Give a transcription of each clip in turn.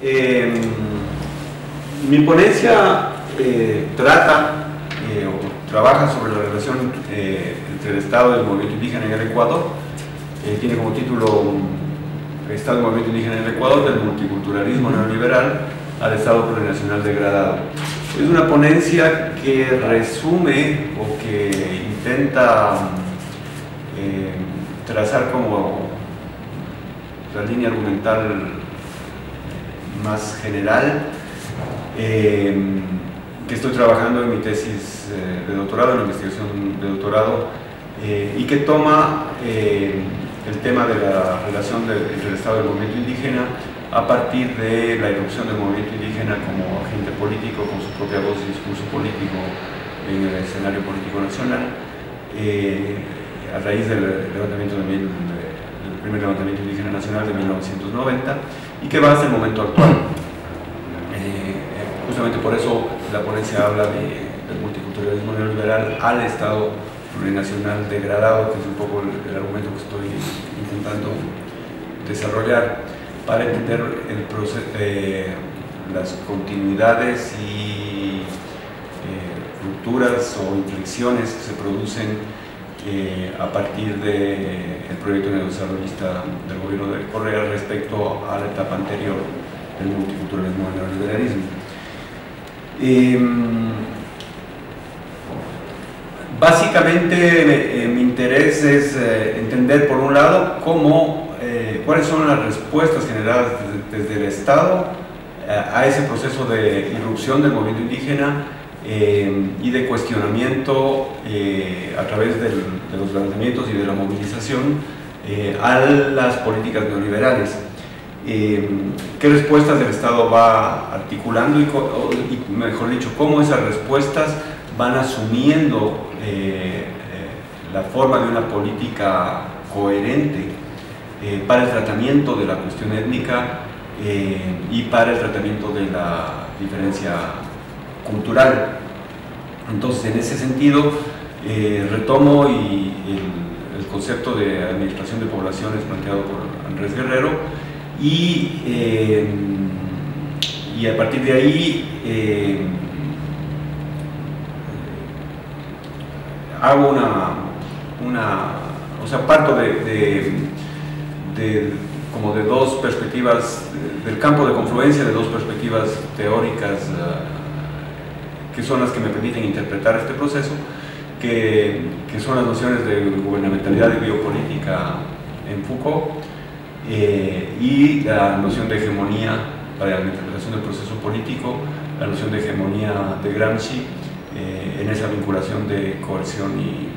Mi ponencia trabaja sobre la relación entre el Estado y el movimiento indígena en el Ecuador. Tiene como título Estado y movimiento indígena en el Ecuador, del multiculturalismo neoliberal al Estado plurinacional degradado. Es una ponencia que resume o que intenta trazar como la línea argumental más general que estoy trabajando en mi tesis de doctorado, en la investigación de doctorado, y que toma el tema de la relación entre el Estado y el movimiento indígena a partir de la irrupción del movimiento indígena como agente político, con su propia voz y discurso político en el escenario político nacional, a raíz del primer levantamiento indígena nacional de 1990, y que va hasta el momento actual. Justamente por eso la ponencia habla del multiculturalismo neoliberal al Estado plurinacional degradado, que es un poco el argumento que estoy intentando desarrollar para entender el proceso, las continuidades y rupturas o inflexiones que se producen a partir del proyecto neodesarrollista del gobierno de Correa respecto a la etapa anterior del multiculturalismo y neoliberalismo. Básicamente mi interés es entender, por un lado, cuáles son las respuestas generadas desde el Estado a ese proceso de irrupción del movimiento indígena y de cuestionamiento a través de los levantamientos y de la movilización a las políticas neoliberales. ¿Qué respuestas el Estado va articulando y, mejor dicho, cómo esas respuestas van asumiendo la forma de una política coherente para el tratamiento de la cuestión étnica y para el tratamiento de la diferencia cultural? Entonces, en ese sentido, retomo el concepto de administración de poblaciones planteado por Andrés Guerrero y a partir de ahí hago parto como de dos perspectivas, del campo de confluencia de dos perspectivas teóricas que son las que me permiten interpretar este proceso, que son las nociones de gubernamentalidad y biopolítica en Foucault y la noción de hegemonía para la interpretación del proceso político, la noción de hegemonía de Gramsci en esa vinculación de coerción y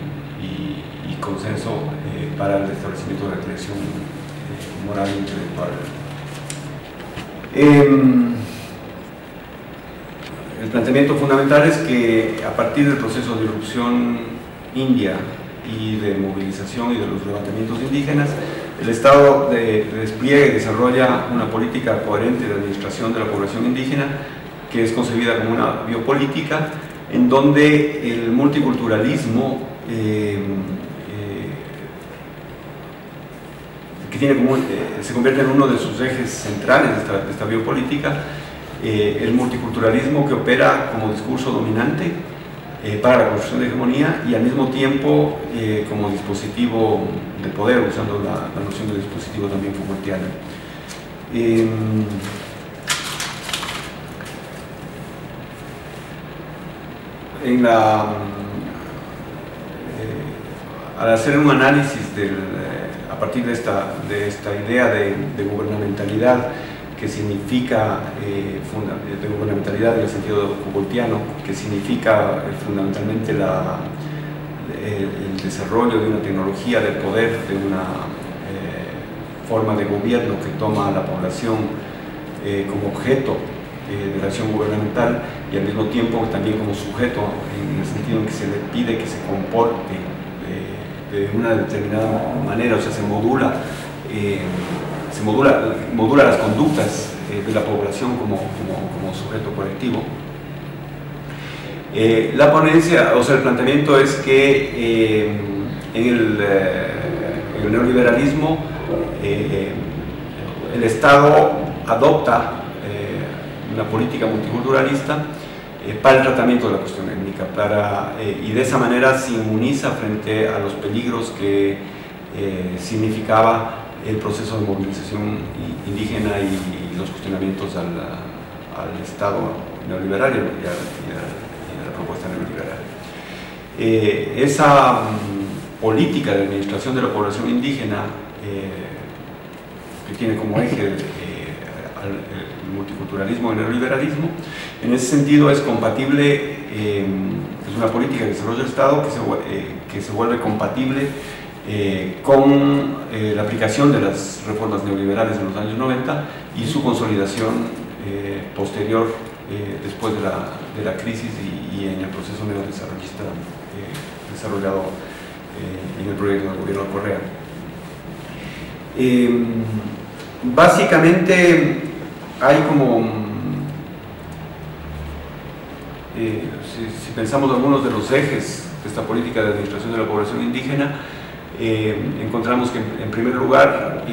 consenso para el establecimiento de la creación moral e intelectual. El planteamiento fundamental es que a partir del proceso de irrupción india y de movilización y de los levantamientos indígenas, el Estado despliega y desarrolla una política coherente de administración de la población indígena que es concebida como una biopolítica en donde el multiculturalismo se convierte en uno de sus ejes centrales de esta biopolítica, el multiculturalismo que opera como discurso dominante para la construcción de hegemonía y al mismo tiempo como dispositivo de poder, usando la noción de dispositivo también Foucaultiana. Al hacer un análisis a partir de esta idea de gubernamentalidad que significa, de gubernamentalidad en el sentido Foucaultiano, que significa fundamentalmente el desarrollo de una tecnología de poder, de una forma de gobierno que toma a la población como objeto de la acción gubernamental y al mismo tiempo también como sujeto, en el sentido en que se le pide que se comporte de una determinada manera, o sea, se modula las conductas de la población como sujeto colectivo. La ponencia, o sea, el planteamiento es que en el neoliberalismo el Estado adopta una política multiculturalista para el tratamiento de la cuestión étnica, y de esa manera se inmuniza frente a los peligros que significaba el proceso de movilización indígena y los cuestionamientos al Estado neoliberal y a la propuesta neoliberal. Esa política de administración de la población indígena, que tiene como eje el multiculturalismo y el neoliberalismo, en ese sentido es compatible, es una política que desarrolla el Estado que se vuelve compatible con la aplicación de las reformas neoliberales en los años 90 y su consolidación posterior después de la crisis y en el proceso neodesarrollista desarrollado en el proyecto del gobierno de Correa. Básicamente hay como, si pensamos algunos de los ejes de esta política de administración de la población indígena, encontramos que en primer lugar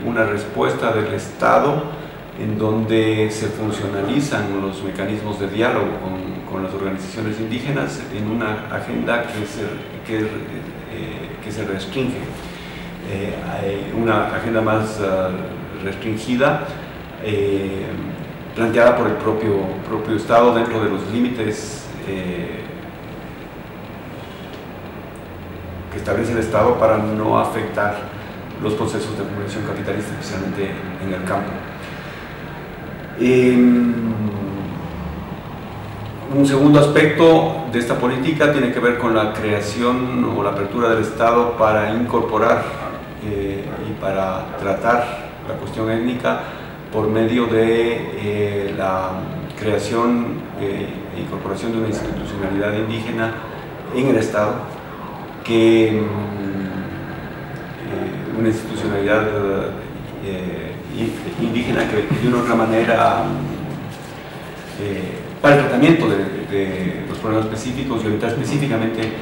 una respuesta del Estado en donde se funcionalizan los mecanismos de diálogo con las organizaciones indígenas en una agenda que se restringe, una agenda más restringida, planteada por el propio Estado dentro de los límites que establece el Estado para no afectar los procesos de acumulación capitalista, especialmente en el campo. Un segundo aspecto de esta política tiene que ver con la creación o la apertura del Estado para incorporar y para tratar la cuestión étnica por medio de la creación e incorporación de una institucionalidad indígena en el Estado, una institucionalidad indígena que de una u otra manera para el tratamiento de los problemas específicos y ahorita específicamente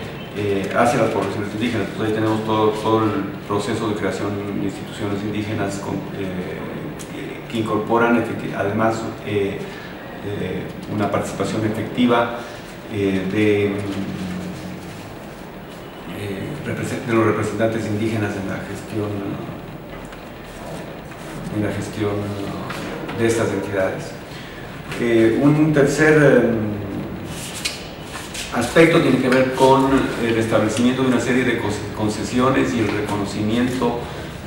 hacia las poblaciones indígenas. Entonces ahí tenemos todo el proceso de creación de instituciones indígenas que incorporan además una participación efectiva de los representantes indígenas en la gestión de estas entidades. Un tercer aspecto tiene que ver con el establecimiento de una serie de concesiones y el reconocimiento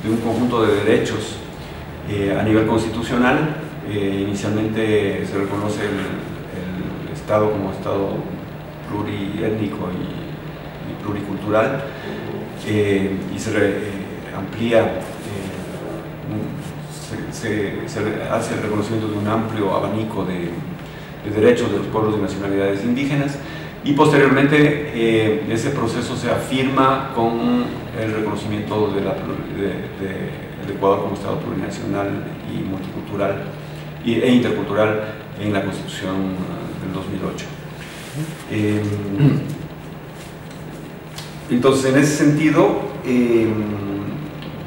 de un conjunto de derechos a nivel constitucional. Inicialmente se reconoce el Estado como Estado pluriétnico y pluricultural, y se amplía, se hace el reconocimiento de un amplio abanico de derechos de los pueblos y nacionalidades indígenas, y posteriormente ese proceso se afirma con el reconocimiento del Ecuador como Estado plurinacional y multicultural e intercultural en la Constitución del 2008. Entonces, en ese sentido,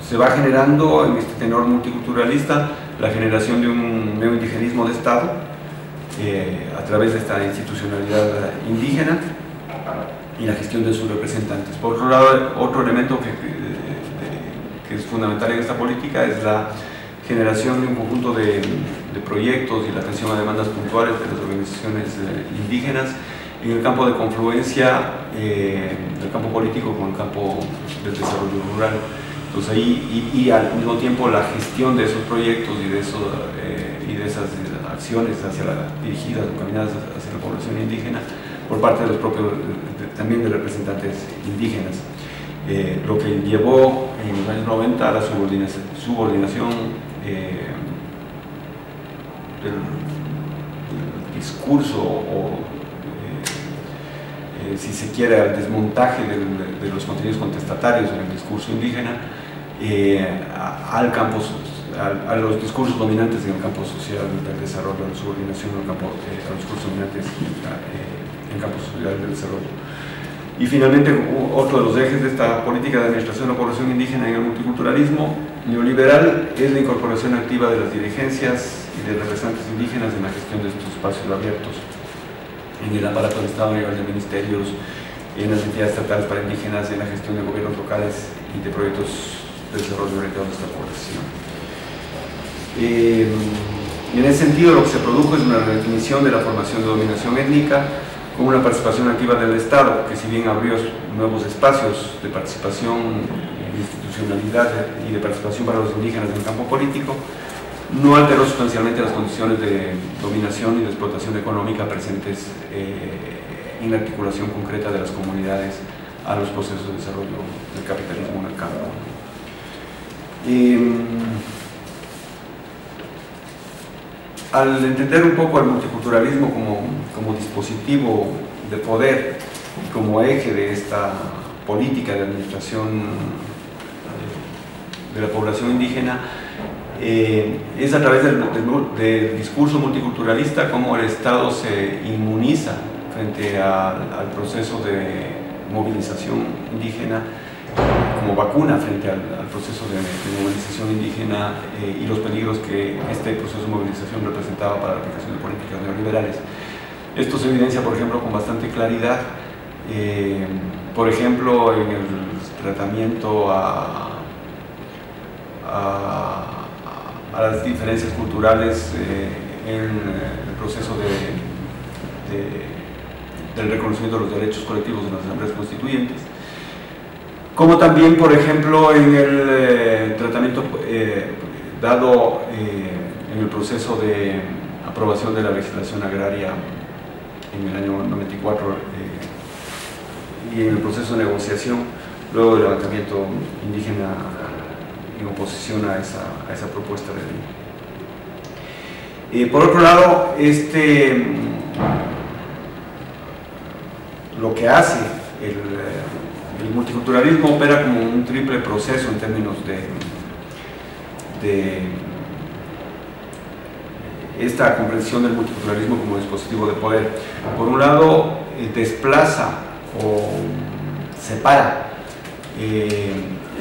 se va generando en este tenor multiculturalista la generación de un neoindigenismo de Estado a través de esta institucionalidad indígena y la gestión de sus representantes. Por otro lado, otro elemento que es fundamental en esta política es la generación de un conjunto de proyectos y la atención a demandas puntuales de las organizaciones indígenas en el campo de confluencia del campo político con el campo del desarrollo rural. Entonces ahí, y al mismo tiempo la gestión de esos proyectos y de esas acciones dirigidas o caminadas hacia la población indígena por parte de los propios, también de representantes indígenas. Lo que llevó en los años 90 a la subordinación del discurso o si se quiere, al desmontaje de los contenidos contestatarios en el discurso indígena a los discursos dominantes en el campo social del desarrollo, a la subordinación a los discursos dominantes en el campo social del desarrollo. Y finalmente, otro de los ejes de esta política de administración de la población indígena en el multiculturalismo neoliberal es la incorporación activa de las dirigencias y de representantes indígenas en la gestión de estos espacios abiertos, en el aparato del Estado a nivel de ministerios, en las entidades estatales para indígenas, en la gestión de gobiernos locales y de proyectos de desarrollo orientados a esta población. En ese sentido, lo que se produjo es una redefinición de la formación de dominación étnica con una participación activa del Estado, que si bien abrió nuevos espacios de participación, de institucionalidad y de participación para los indígenas en el campo político, no alteró sustancialmente las condiciones de dominación y de explotación económica presentes en la articulación concreta de las comunidades a los procesos de desarrollo del capitalismo en el campo. Al entender un poco el multiculturalismo como dispositivo de poder y como eje de esta política de administración de la población indígena, es a través del discurso multiculturalista como el Estado se inmuniza frente al proceso de movilización indígena, como vacuna frente al proceso de movilización indígena y los peligros que este proceso de movilización representaba para la aplicación de políticas neoliberales. Esto se evidencia, por ejemplo, con bastante claridad, por ejemplo, en el tratamiento a las diferencias culturales en el proceso del reconocimiento de los derechos colectivos de las asambleas constituyentes, como también, por ejemplo, en el tratamiento dado en el proceso de aprobación de la legislación agraria en el año 94 y en el proceso de negociación luego del levantamiento indígena en oposición a esa propuesta de ley. Por otro lado, lo que hace el multiculturalismo opera como un triple proceso en términos de esta comprensión del multiculturalismo como dispositivo de poder. Por un lado, desplaza o separa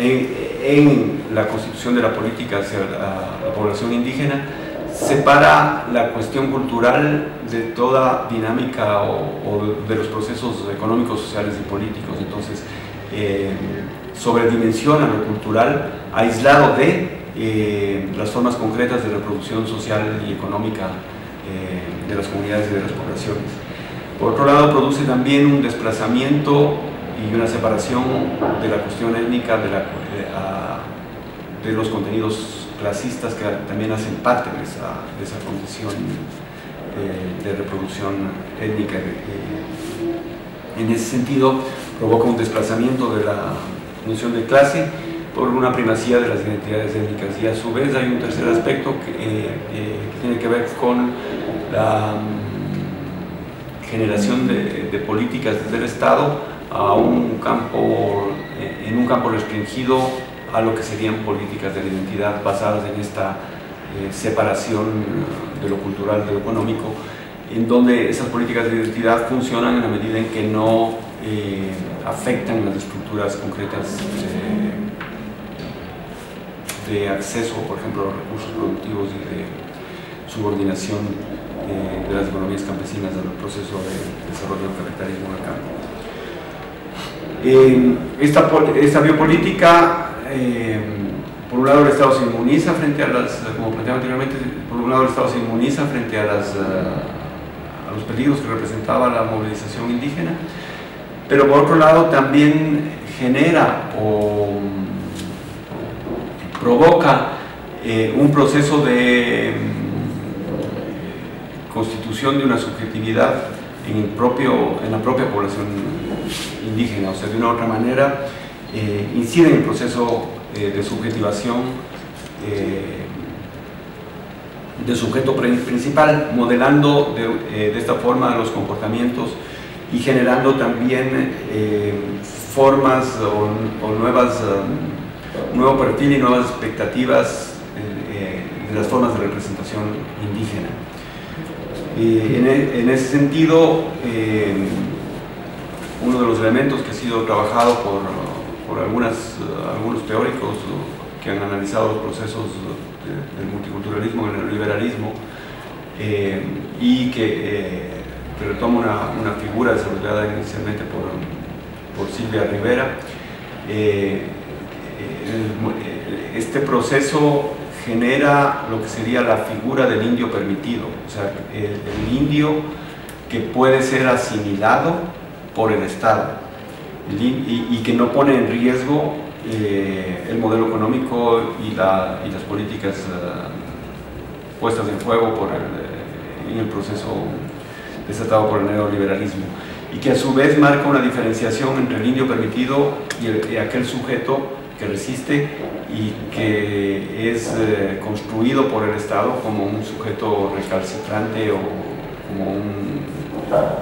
en la constitución de la política hacia la población indígena, separa la cuestión cultural de toda dinámica o de los procesos económicos, sociales y políticos. Entonces, sobredimensiona lo cultural, aislado de las formas concretas de reproducción social y económica de las comunidades y de las poblaciones. Por otro lado, produce también un desplazamiento y una separación de la cuestión étnica de los contenidos clasistas que también hacen parte de esa condición de reproducción étnica. En ese sentido, provoca un desplazamiento de la noción de clase por una primacía de las identidades étnicas, y a su vez hay un tercer aspecto que tiene que ver con la generación de políticas desde el Estado en un campo restringido a lo que serían políticas de la identidad basadas en esta separación de lo cultural de lo económico, en donde esas políticas de identidad funcionan en la medida en que no afectan las estructuras concretas de acceso, por ejemplo, a los recursos productivos y de subordinación de las economías campesinas al proceso de desarrollo del capitalismo en el campo. Esta biopolítica, por un lado el Estado se inmuniza frente a como planteaba anteriormente, por un lado el Estado se inmuniza frente a los peligros que representaba la movilización indígena, pero por otro lado también genera o provoca un proceso de constitución de una subjetividad en la propia población indígena, o sea, de una u otra manera incide en el proceso de subjetivación del sujeto principal, modelando de esta forma los comportamientos y generando también formas o nuevo perfil y nuevas expectativas de las formas de representación indígena. En ese sentido, uno de los elementos que ha sido trabajado por algunos teóricos que han analizado los procesos del multiculturalismo, del neoliberalismo, y que retoma una figura desarrollada inicialmente por Silvia Rivera. Este proceso genera lo que sería la figura del indio permitido, o sea, el indio que puede ser asimilado por el Estado y que no pone en riesgo el modelo económico y las políticas puestas en juego en el proceso desatado por el neoliberalismo, y que a su vez marca una diferenciación entre el indio permitido y aquel sujeto que resiste y que es construido por el Estado como un sujeto recalcitrante o como un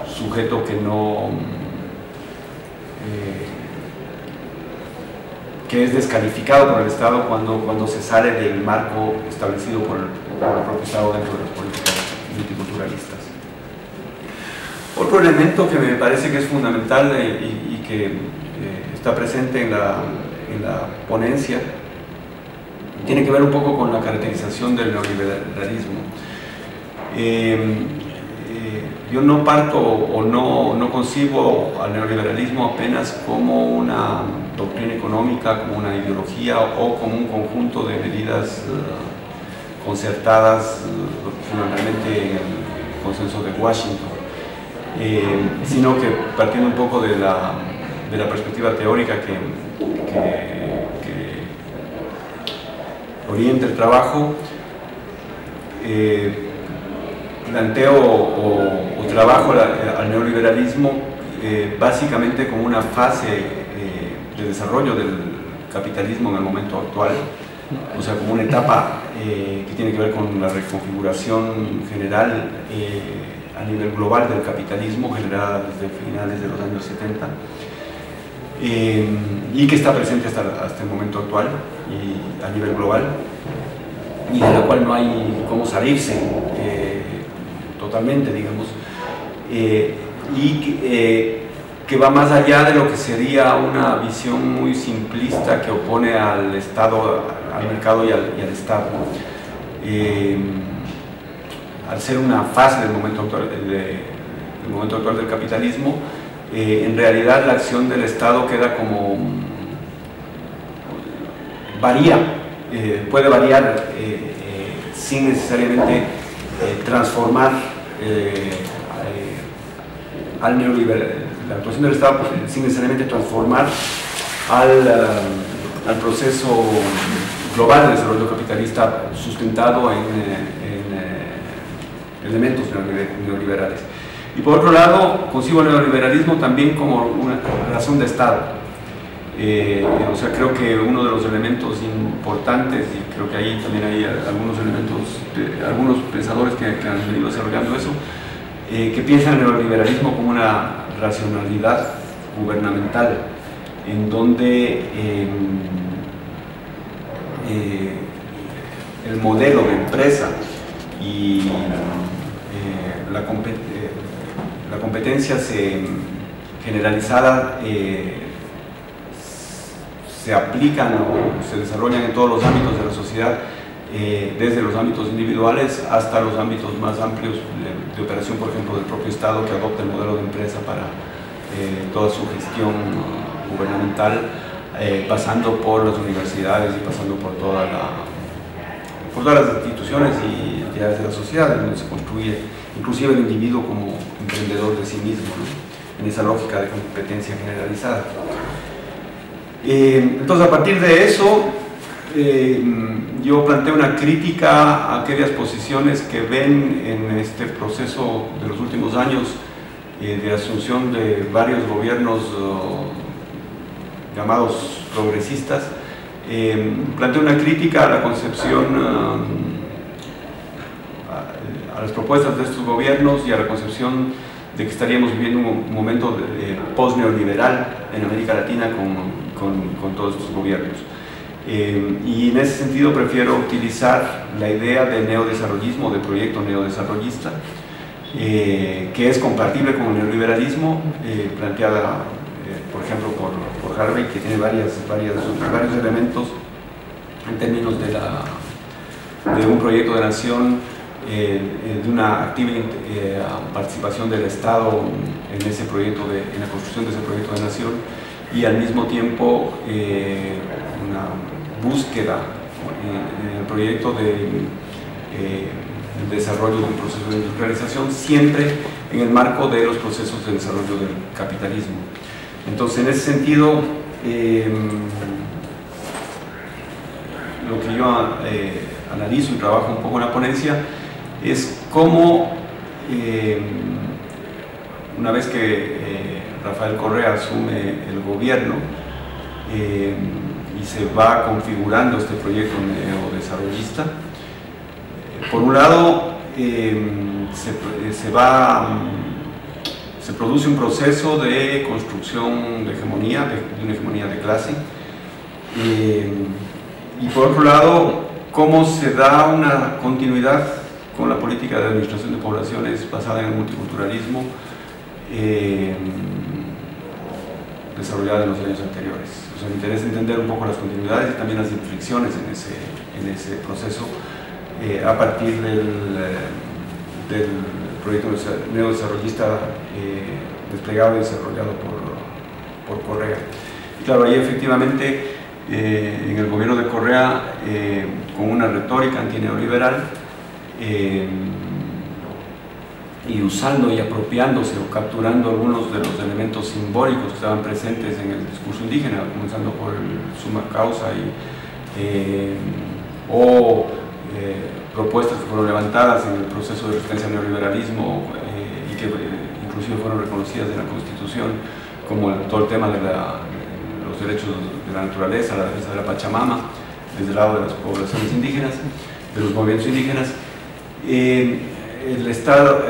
sujeto que no que es descalificado por el Estado cuando se sale del marco establecido por el propio Estado dentro de las políticas multiculturalistas. Otro elemento que me parece que es fundamental y que está presente en la ponencia tiene que ver un poco con la caracterización del neoliberalismo. Yo no parto o no concibo al neoliberalismo apenas como una doctrina económica, como una ideología o como un conjunto de medidas concertadas, fundamentalmente en el consenso de Washington, sino que partiendo un poco de la perspectiva teórica que orienta el trabajo, planteo o trabajo al neoliberalismo básicamente como una fase de desarrollo del capitalismo en el momento actual, o sea, como una etapa que tiene que ver con la reconfiguración general a nivel global del capitalismo, generada desde finales de los años 70, y que está presente hasta el momento actual y a nivel global, y de la cual no hay cómo salirse totalmente, digamos, que va más allá de lo que sería una visión muy simplista que opone al Estado, al mercado y al Estado. Al ser una fase del momento actual del capitalismo, en realidad la acción del Estado queda como puede variar sin necesariamente transformar al neoliberal, la actuación del Estado sin necesariamente transformar al proceso global de desarrollo capitalista sustentado en elementos neoliberales. Y por otro lado, concibo el neoliberalismo también como una razón de Estado. O sea, creo que uno de los elementos importantes, y creo que ahí también hay algunos elementos, algunos pensadores que han venido desarrollando eso, que piensan el neoliberalismo como una racionalidad gubernamental, en donde el modelo de empresa y la competencia generalizada se aplican o se desarrollan en todos los ámbitos de la sociedad, desde los ámbitos individuales hasta los ámbitos más amplios de operación, por ejemplo, del propio Estado, que adopta el modelo de empresa para toda su gestión gubernamental, pasando por las universidades y pasando por todas las instituciones y entidades de la sociedad, donde se construye inclusive el individuo como emprendedor de sí mismo, ¿no?, en esa lógica de competencia generalizada. Entonces, a partir de eso, yo planteo una crítica a aquellas posiciones que ven en este proceso de los últimos años de asunción de varios gobiernos llamados progresistas. Planteo una crítica a la concepción, a las propuestas de estos gobiernos y a la concepción de que estaríamos viviendo un momento post-neoliberal en América Latina con todos estos gobiernos. Y en ese sentido prefiero utilizar la idea de neodesarrollismo, de proyecto neodesarrollista, que es compatible con el neoliberalismo, planteada, por ejemplo, por Harvey, que tiene varios elementos en términos de un proyecto de nación, de una activa participación del Estado en ese proyecto, en la construcción de ese proyecto de nación, y al mismo tiempo una búsqueda en el proyecto de desarrollo de un proceso de industrialización, siempre en el marco de los procesos de desarrollo del capitalismo. Entonces, en ese sentido, lo que yo analizo y trabajo un poco en la ponencia es cómo, una vez que Rafael Correa asume el gobierno y se va configurando este proyecto neodesarrollista, por un lado se produce un proceso de construcción de hegemonía, de una hegemonía de clase, y por otro lado, cómo se da una continuidad con la política de administración de poblaciones basada en el multiculturalismo desarrollada en los años anteriores. O sea, me interesa entender un poco las continuidades y también las inflexiones en ese proceso a partir del proyecto neodesarrollista desplegado y desarrollado por Correa. Y claro, ahí efectivamente en el gobierno de Correa, con una retórica antineoliberal y usando y apropiándose o capturando algunos de los elementos simbólicos que estaban presentes en el discurso indígena, comenzando por el summa causa o propuestas que fueron levantadas en el proceso de resistencia al neoliberalismo y que inclusive fueron reconocidas en la Constitución, como todo el tema de los derechos de la naturaleza, la defensa de la Pachamama, desde el lado de las poblaciones indígenas, de los movimientos indígenas. El Estado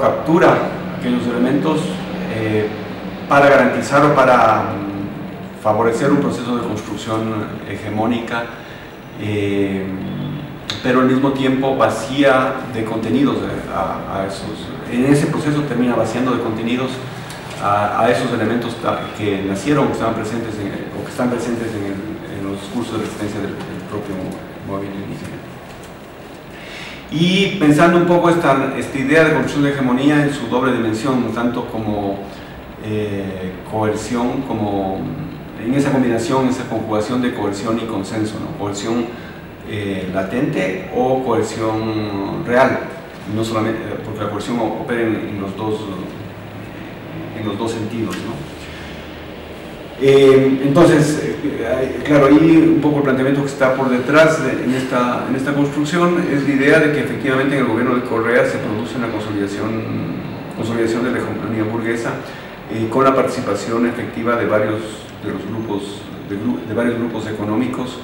captura aquellos elementos para garantizar o para favorecer un proceso de construcción hegemónica, pero al mismo tiempo vacía de contenidos a esos. En ese proceso termina vaciando de contenidos a esos elementos que nacieron, que estaban presentes o que están presentes en los discursos de resistencia del propio movimiento indígena. Y pensando un poco esta idea de construcción de hegemonía en su doble dimensión, tanto como coerción, como en esa combinación, esa conjugación de coerción y consenso, ¿no? Coerción latente o coerción real, no solamente porque la coerción opera en los dos sentidos, ¿no? Entonces, claro, ahí un poco el planteamiento que está por detrás en esta construcción es la idea de que efectivamente en el gobierno de Correa se produce una consolidación de la hegemonía burguesa con la participación efectiva de varios grupos económicos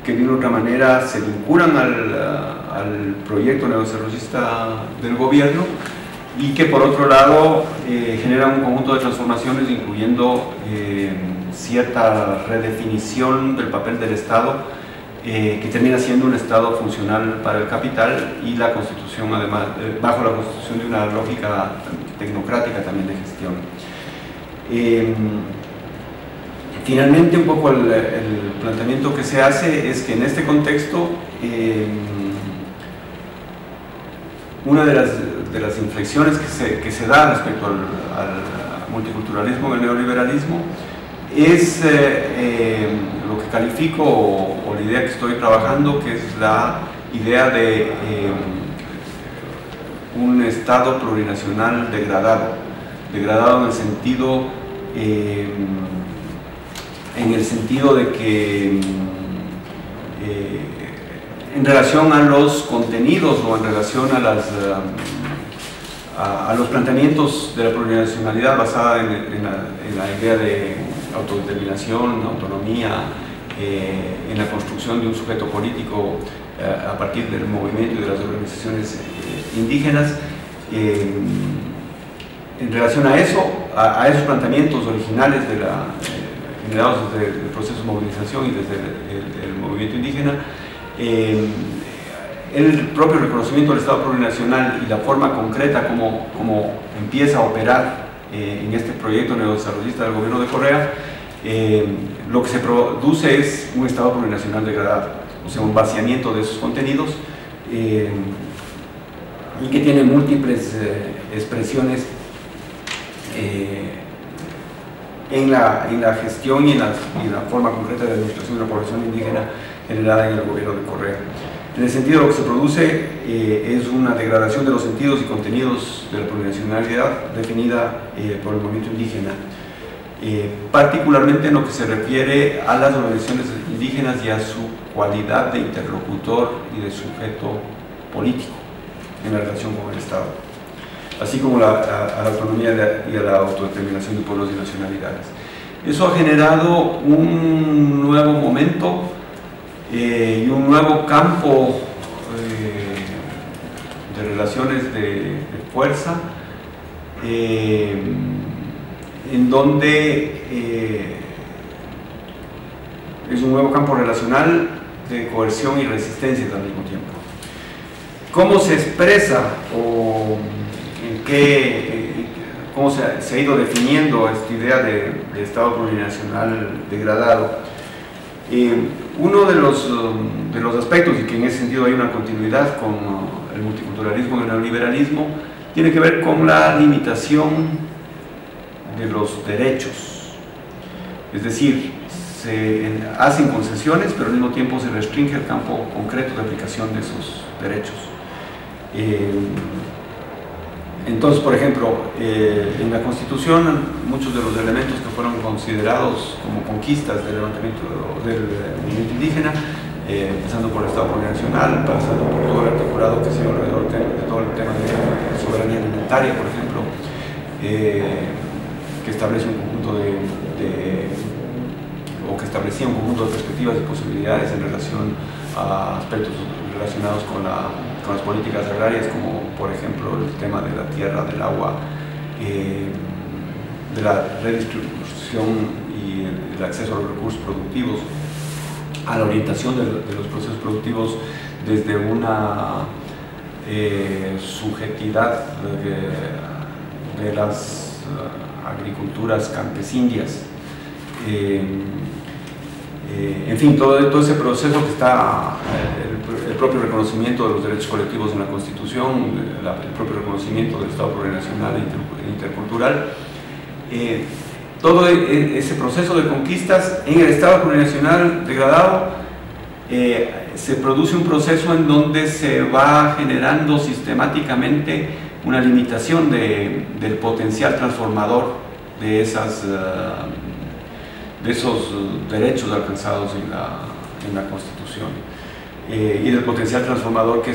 que de una u otra manera se vinculan al proyecto neodesarrollista del gobierno y que por otro lado generan un conjunto de transformaciones incluyendo cierta redefinición del papel del Estado que termina siendo un Estado funcional para el capital y la Constitución, además, bajo la Constitución de una lógica tecnocrática también de gestión. Finalmente, un poco el planteamiento que se hace es que en este contexto una de las inflexiones que se da respecto al multiculturalismo y al neoliberalismo es lo que califico o la idea que estoy trabajando, que es la idea de un Estado plurinacional degradado en el sentido de que en relación a los contenidos o en relación a los planteamientos de la plurinacionalidad basada en la idea de autodeterminación, autonomía, en la construcción de un sujeto político a partir del movimiento y de las organizaciones indígenas. En relación a eso, a esos planteamientos originales generados desde el proceso de movilización y desde el movimiento indígena, el propio reconocimiento del Estado plurinacional y la forma concreta como empieza a operar en este proyecto neodesarrollista del gobierno de Correa lo que se produce es un estado plurinacional degradado, o sea, un vaciamiento de esos contenidos, y que tiene múltiples expresiones en la gestión y en la forma concreta de administración de la población indígena generada en el gobierno de Correa. En el sentido, lo que se produce es una degradación de los sentidos y contenidos de la plurinacionalidad definida por el movimiento indígena, particularmente en lo que se refiere a las organizaciones indígenas y a su cualidad de interlocutor y de sujeto político en la relación con el Estado, así como a la autonomía y a la autodeterminación de pueblos y nacionalidades. Eso ha generado un nuevo momento y un nuevo campo de relaciones de fuerza, en donde es un nuevo campo relacional de coerción y resistencia al mismo tiempo. ¿Cómo se expresa o cómo se ha ido definiendo esta idea de Estado plurinacional degradado? Uno de los aspectos, y que en ese sentido hay una continuidad con el multiculturalismo y el neoliberalismo, tiene que ver con la limitación de los derechos. Es decir, se hacen concesiones, pero al mismo tiempo se restringe el campo concreto de aplicación de esos derechos. Entonces, por ejemplo, en la Constitución, muchos de los elementos que fueron considerados como conquistas del levantamiento del movimiento indígena, empezando por el Estado plurinacional, pasando por todo el articulado que se dio alrededor de todo el tema de soberanía alimentaria, por ejemplo, que establece un conjunto o que establecía un conjunto de perspectivas y posibilidades en relación a aspectos relacionados con las políticas agrarias, como por ejemplo el tema de la tierra, del agua, de la redistribución y el acceso a los recursos productivos, a la orientación de los procesos productivos desde una subjetividad de las agriculturas campesinas. En fin, todo ese proceso que está, el propio reconocimiento de los derechos colectivos en la Constitución, el propio reconocimiento del Estado plurinacional e intercultural, todo ese proceso de conquistas en el Estado plurinacional degradado, se produce un proceso en donde se va generando sistemáticamente una limitación del potencial transformador de esos derechos alcanzados en la Constitución, y del potencial transformador que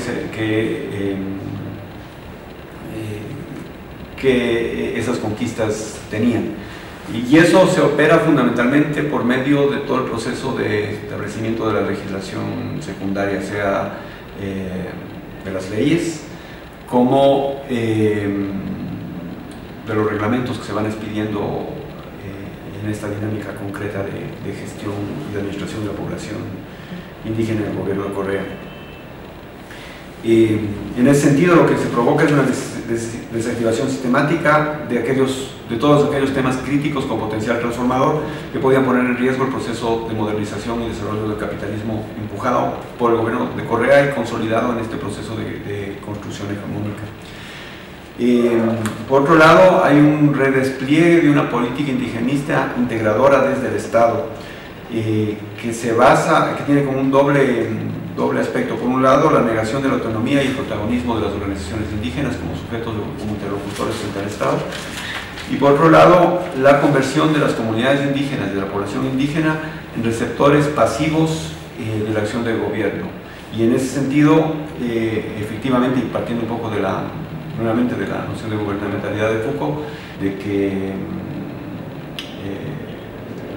esas conquistas tenían. Y eso se opera fundamentalmente por medio de todo el proceso de establecimiento de la legislación secundaria, sea de las leyes, como de los reglamentos que se van expidiendo en esta dinámica concreta de gestión y de administración de la población indígena en el gobierno de Correa. En ese sentido, lo que se provoca es una desactivación sistemática de todos aquellos temas críticos con potencial transformador que podían poner en riesgo el proceso de modernización y desarrollo del capitalismo empujado por el gobierno de Correa y consolidado en este proceso de construcción hegemónica. Por otro lado, hay un redespliegue de una política indigenista integradora desde el Estado, que tiene como un doble aspecto. Por un lado, la negación de la autonomía y el protagonismo de las organizaciones indígenas como sujetos, como interlocutores frente al Estado, y por otro lado, la conversión de las comunidades indígenas, de la población indígena, en receptores pasivos de la acción del gobierno. Y en ese sentido, efectivamente, y partiendo un poco nuevamente de la noción de gubernamentalidad de Foucault, de que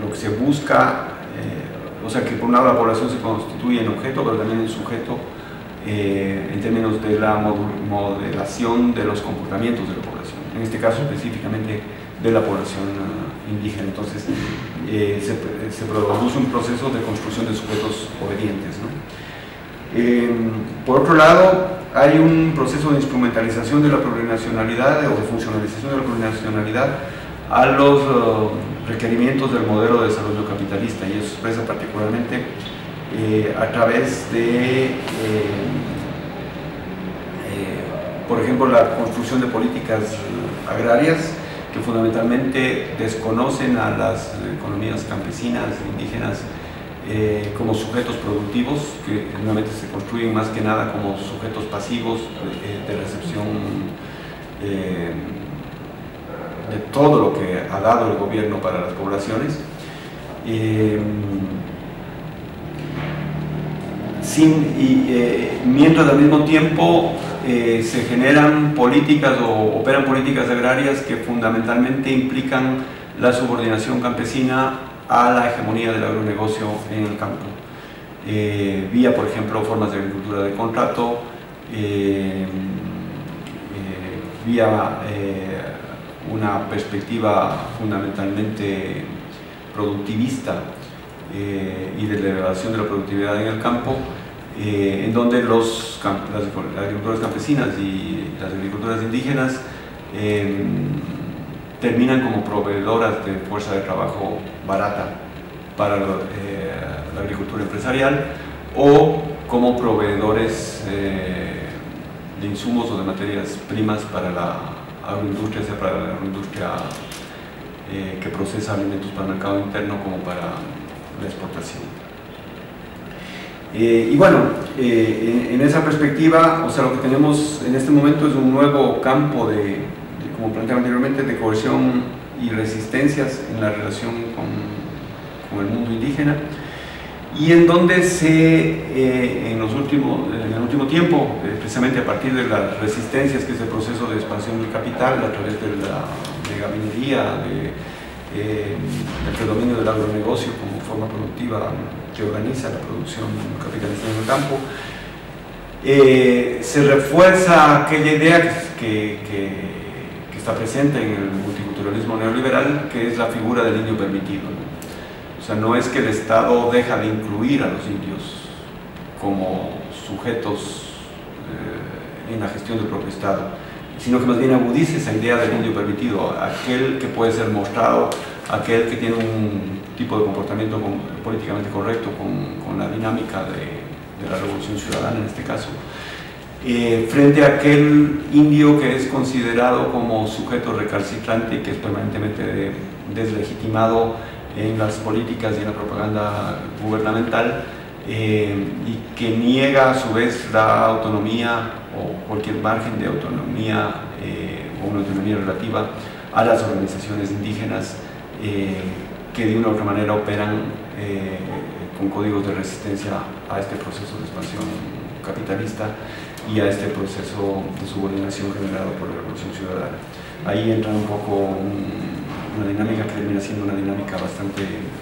lo que se busca, o sea, que por un lado la población se constituye en objeto, pero también en sujeto, en términos de la modelación de los comportamientos de la población, en este caso específicamente de la población indígena. Entonces se produce un proceso de construcción de sujetos obedientes, ¿no? Por otro lado, hay un proceso de instrumentalización de la plurinacionalidad o de funcionalización de la plurinacionalidad a los requerimientos del modelo de desarrollo capitalista, y eso se expresa particularmente a través de, por ejemplo, la construcción de políticas agrarias que fundamentalmente desconocen a las economías campesinas, indígenas, como sujetos productivos, que normalmente se construyen más que nada como sujetos pasivos de recepción de todo lo que ha dado el gobierno para las poblaciones, mientras al mismo tiempo se generan políticas o operan políticas agrarias que fundamentalmente implican la subordinación campesina a la hegemonía del agronegocio en el campo, vía, por ejemplo, formas de agricultura de contrato, vía una perspectiva fundamentalmente productivista y de elevación de la productividad en el campo, en donde las agriculturas campesinas y las agriculturas indígenas terminan como proveedoras de fuerza de trabajo barata para la agricultura empresarial, o como proveedores de insumos o de materias primas para la agroindustria, sea para la agroindustria que procesa alimentos para el mercado interno como para la exportación. Y bueno, en esa perspectiva, o sea, lo que tenemos en este momento es un nuevo campo como planteaba anteriormente, de coerción y resistencias en la relación con el mundo indígena, y en donde en el último tiempo, precisamente a partir de las resistencias, que es el proceso de expansión del capital a través de la megaminería, del predominio del agronegocio como forma productiva que organiza la producción capitalista en el campo, se refuerza aquella idea que está presente en el multiculturalismo neoliberal, que es la figura del indio permitido, ¿no? O sea, no es que el Estado deja de incluir a los indios como sujetos en la gestión del propio Estado, sino que más bien agudiza esa idea del indio permitido, aquel que puede ser mostrado, aquel que tiene un tipo de comportamiento políticamente correcto con la dinámica de la revolución ciudadana en este caso, frente a aquel indio que es considerado como sujeto recalcitrante y que es permanentemente deslegitimado en las políticas y en la propaganda gubernamental, y que niega a su vez la autonomía o cualquier margen de autonomía o una autonomía relativa a las organizaciones indígenas que de una u otra manera operan con códigos de resistencia a este proceso de expansión capitalista y a este proceso de subordinación generado por la revolución ciudadana. Ahí entra un poco una dinámica que termina siendo una dinámica bastante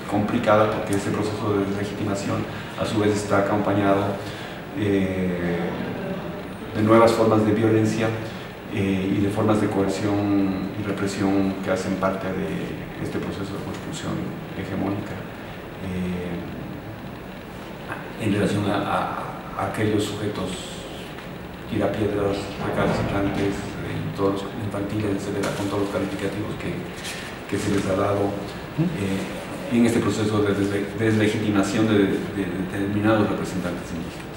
complicada, porque este proceso de deslegitimación a su vez está acompañado de nuevas formas de violencia y de formas de coerción y represión que hacen parte de este proceso de construcción hegemónica en relación a aquellos sujetos tirapiedras, recalcitrantes, todos los infantiles, con todos los calificativos que se les ha dado en este proceso de deslegitimación de determinados representantes indígenas.